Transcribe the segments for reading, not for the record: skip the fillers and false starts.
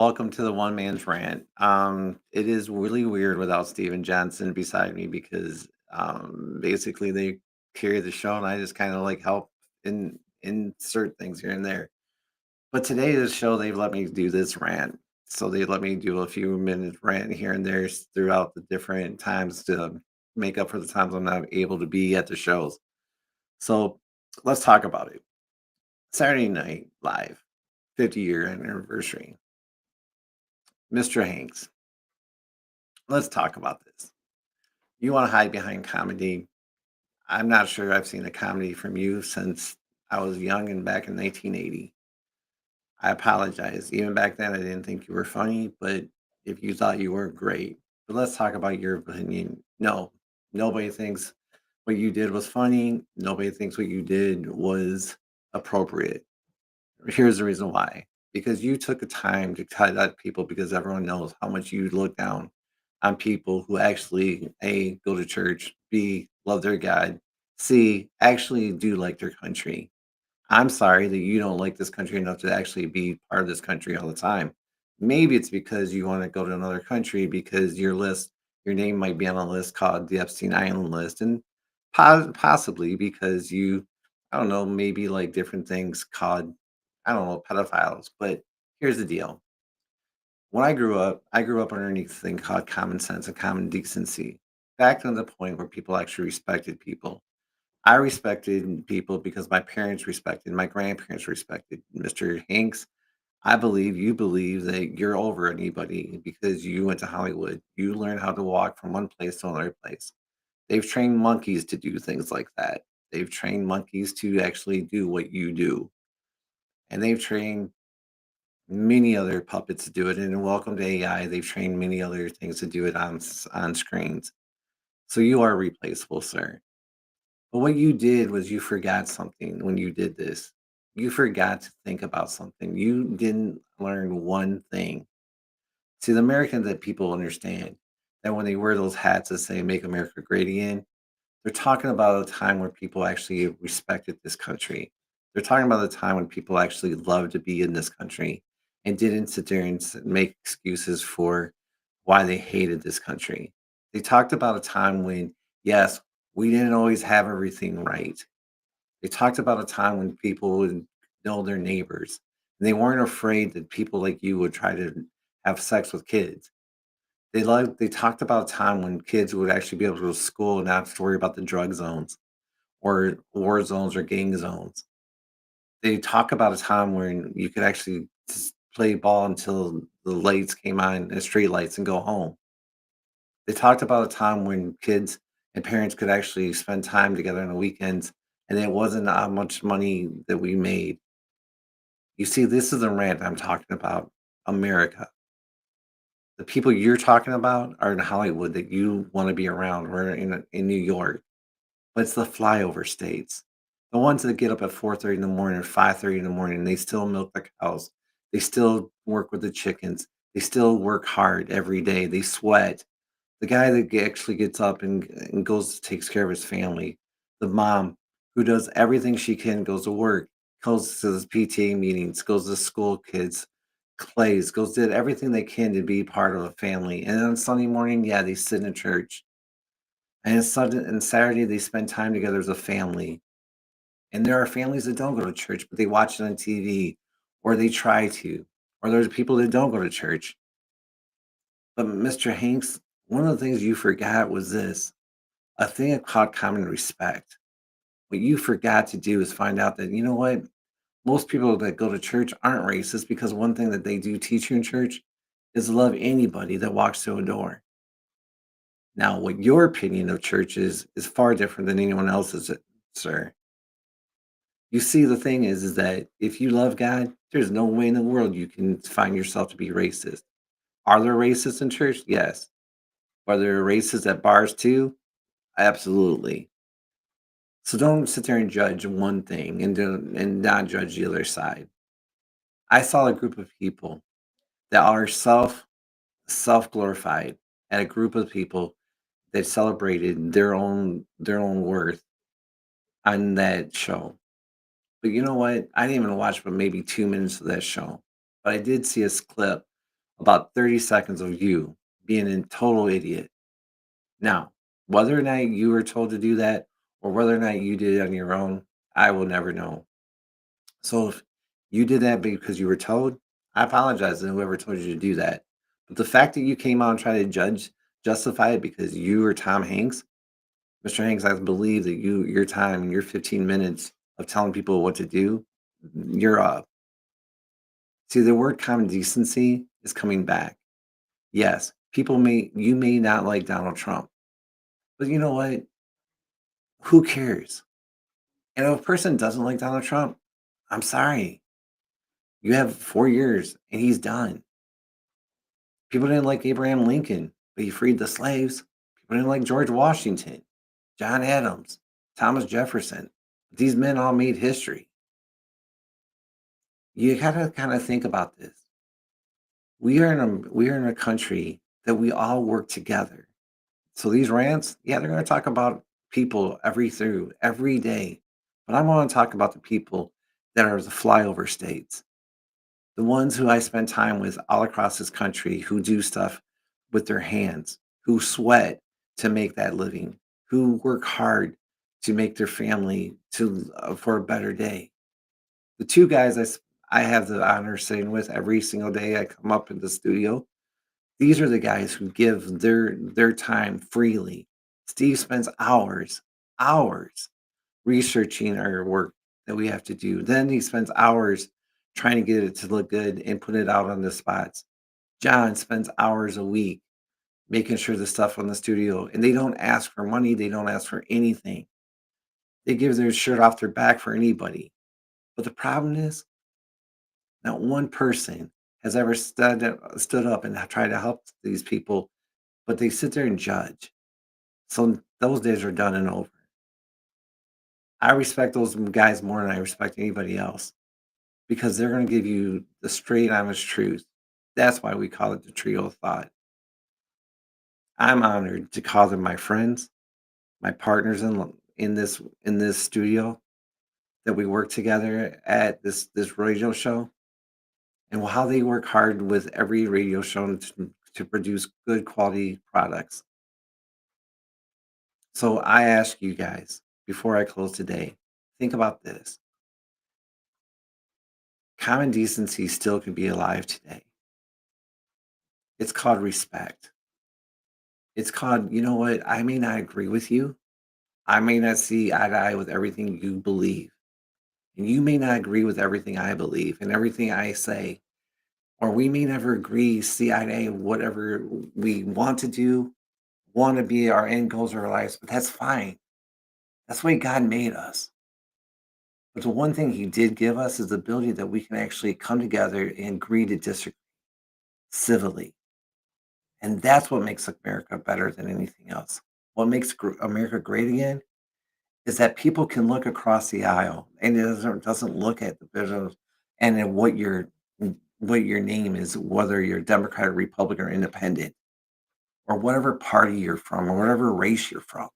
Welcome to the one man's rant. It is really weird without Steven Johnson beside me because basically they carry the show and I just kind of like help insert things here and there. But today the show they've let me do this rant. So they let me do a few minutes rant here and there throughout the different times to make up for the times I'm not able to be at the shows. So let's talk about it. Saturday Night Live, 50-year anniversary. Mr. Hanks, let's talk about this. You wanna hide behind comedy. I'm not sure I've seen a comedy from you since I was young and back in 1980. I apologize. Even back then, I didn't think you were funny, but if you thought you were, great. But let's talk about your opinion. No, nobody thinks what you did was funny. Nobody thinks what you did was appropriate. Here's the reason why. Because you took the time to cut out people because everyone knows how much you look down on people who actually A, go to church, B, love their God, C, actually do like their country. I'm sorry that you don't like this country enough to actually be part of this country all the time. Maybe it's because you want to go to another country because your name might be on a list called the Epstein Island list, and possibly because you, I don't know, maybe like different things called, I don't know, pedophiles. But here's the deal. When I grew up underneath a thing called common sense and common decency. Back to the point where people actually respected people. I respected people because my parents respected, my grandparents respected. Mr. Hanks, I believe you believe that you're over anybody because you went to Hollywood. You learned how to walk from one place to another place. They've trained monkeys to do things like that. They've trained monkeys to actually do what you do. And they've trained many other puppets to do it. And welcome to AI, they've trained many other things to do it on screens. So you are replaceable, sir. But what you did was you forgot something when you did this. You forgot to think about something. You didn't learn one thing. See, the American that people understand that when they wear those hats that say "Make America Great Again," they're talking about a time where people actually respected this country. They're talking about a time when people actually loved to be in this country and didn't sit there and make excuses for why they hated this country. They talked about a time when, yes, we didn't always have everything right. They talked about a time when people would know their neighbors. And they weren't afraid that people like you would try to have sex with kids. They talked about a time when kids would actually be able to go to school and not have to worry about the drug zones or war zones or gang zones. They talk about a time when you could actually just play ball until the lights came on, the street lights, and go home. They talked about a time when kids and parents could actually spend time together on the weekends, and it wasn't how much money that we made. You see, this is the rant I'm talking about. America. The people you're talking about are in Hollywood that you want to be around, or in New York. But it's the flyover states. The ones that get up at 4:30 in the morning or 5:30 in the morning, they still milk the cows. They still work with the chickens. They still work hard every day. They sweat. The guy that actually gets up and goes takes care of his family. The mom who does everything she can, goes to work, goes to the PTA meetings, goes to school kids, plays, goes did everything they can to be part of a family. And on Sunday morning, yeah, they sit in church. And it's Sunday and Saturday, they spend time together as a family. And there are families that don't go to church, but they watch it on TV or they try to. Or there's people that don't go to church. But Mr. Hanks, one of the things you forgot was this, a thing called common respect. What you forgot to do is find out that, you know what? Most people that go to church aren't racist because one thing that they do teach you in church is love anybody that walks through a door. Now, what your opinion of church is far different than anyone else's, sir. You see, the thing is that if you love God, there's no way in the world you can find yourself to be racist. Are there racists in church? Yes. Are there racists at bars too? Absolutely. So don't sit there and judge one thing and not judge the other side. I saw a group of people that are self glorified, and a group of people that celebrated their own worth on that show. But you know what? I didn't even watch but maybe 2 minutes of that show. But I did see a clip about 30 seconds of you being a total idiot. Now, whether or not you were told to do that or whether or not you did it on your own, I will never know. So if you did that because you were told, I apologize to whoever told you to do that. But the fact that you came out and tried to justify it because you were Tom Hanks, Mr. Hanks, I believe that your time and your 15 minutes of telling people what to do, you're up. See, the word common decency is coming back. Yes, you may not like Donald Trump, but you know what? Who cares? And if a person doesn't like Donald Trump, I'm sorry. You have 4 years and he's done. People didn't like Abraham Lincoln, but he freed the slaves. People didn't like George Washington, John Adams, Thomas Jefferson. These men all made history. You gotta kind of think about this. We are in a country that we all work together. So these rants, yeah, they're going to talk about people every day, but I want to talk about the people that are the flyover states, the ones who I spend time with all across this country, who do stuff with their hands, who sweat to make that living, who work hard to make their family to for a better day. The two guys I have the honor of sitting with every single day I come up in the studio, these are the guys who give their time freely. Steve spends hours researching our work that we have to do. Then he spends hours trying to get it to look good and put it out on the spots. John spends hours a week making sure the stuff on the studio, and they don't ask for money, they don't ask for anything. They give their shirt off their back for anybody. But the problem is, not one person has ever stood up and tried to help these people, but they sit there and judge. So those days are done and over. I respect those guys more than I respect anybody else because they're going to give you the straight, honest truth. That's why we call it the trio of thought. I'm honored to call them my friends, my partners in this studio that we work together at this radio show, and how they work hard with every radio show to produce good quality products. So I ask you guys before I close today, think about this. Common decency still can be alive today. It's called respect. It's called, you know what? I may not agree with you. I may not see eye to eye with everything you believe. And you may not agree with everything I believe and everything I say. Or we may never agree, see eye to eye, whatever we want to do, want to be our end goals of our lives, but that's fine. That's the way God made us. But the one thing He did give us is the ability that we can actually come together and agree to disagree civilly. And that's what makes America better than anything else. What makes America great again is that people can look across the aisle and it doesn't look at the business and then what your name is, whether you're Democrat or Republican or independent or whatever party you're from or whatever race you're from.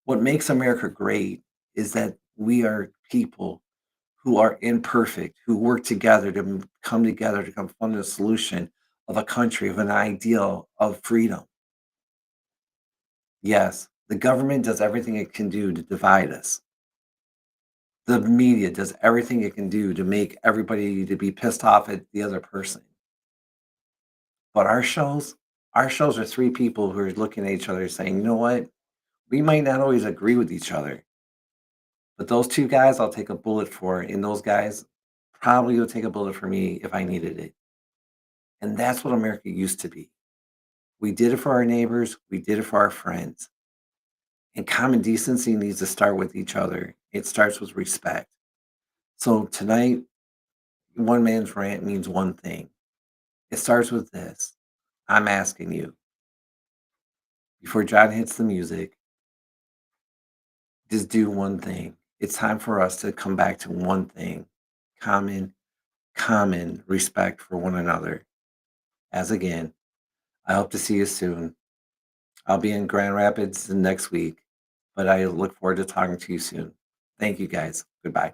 What makes America great is that we are people who are imperfect, who work together to come together to come find a solution of a country, of an ideal of freedom. Yes, the government does everything it can do to divide us. The media does everything it can do to make everybody to be pissed off at the other person. But our shows are three people who are looking at each other saying, you know what? We might not always agree with each other, but those two guys I'll take a bullet for, and those guys probably will take a bullet for me if I needed it. And that's what America used to be. We did it for our neighbors, we did it for our friends. And common decency needs to start with each other. It starts with respect. So tonight, one man's rant means one thing. It starts with this. I'm asking you, before John hits the music, just do one thing. It's time for us to come back to one thing common, common respect for one another. As again, I hope to see you soon. I'll be in Grand Rapids next week, but I look forward to talking to you soon. Thank you guys. Goodbye.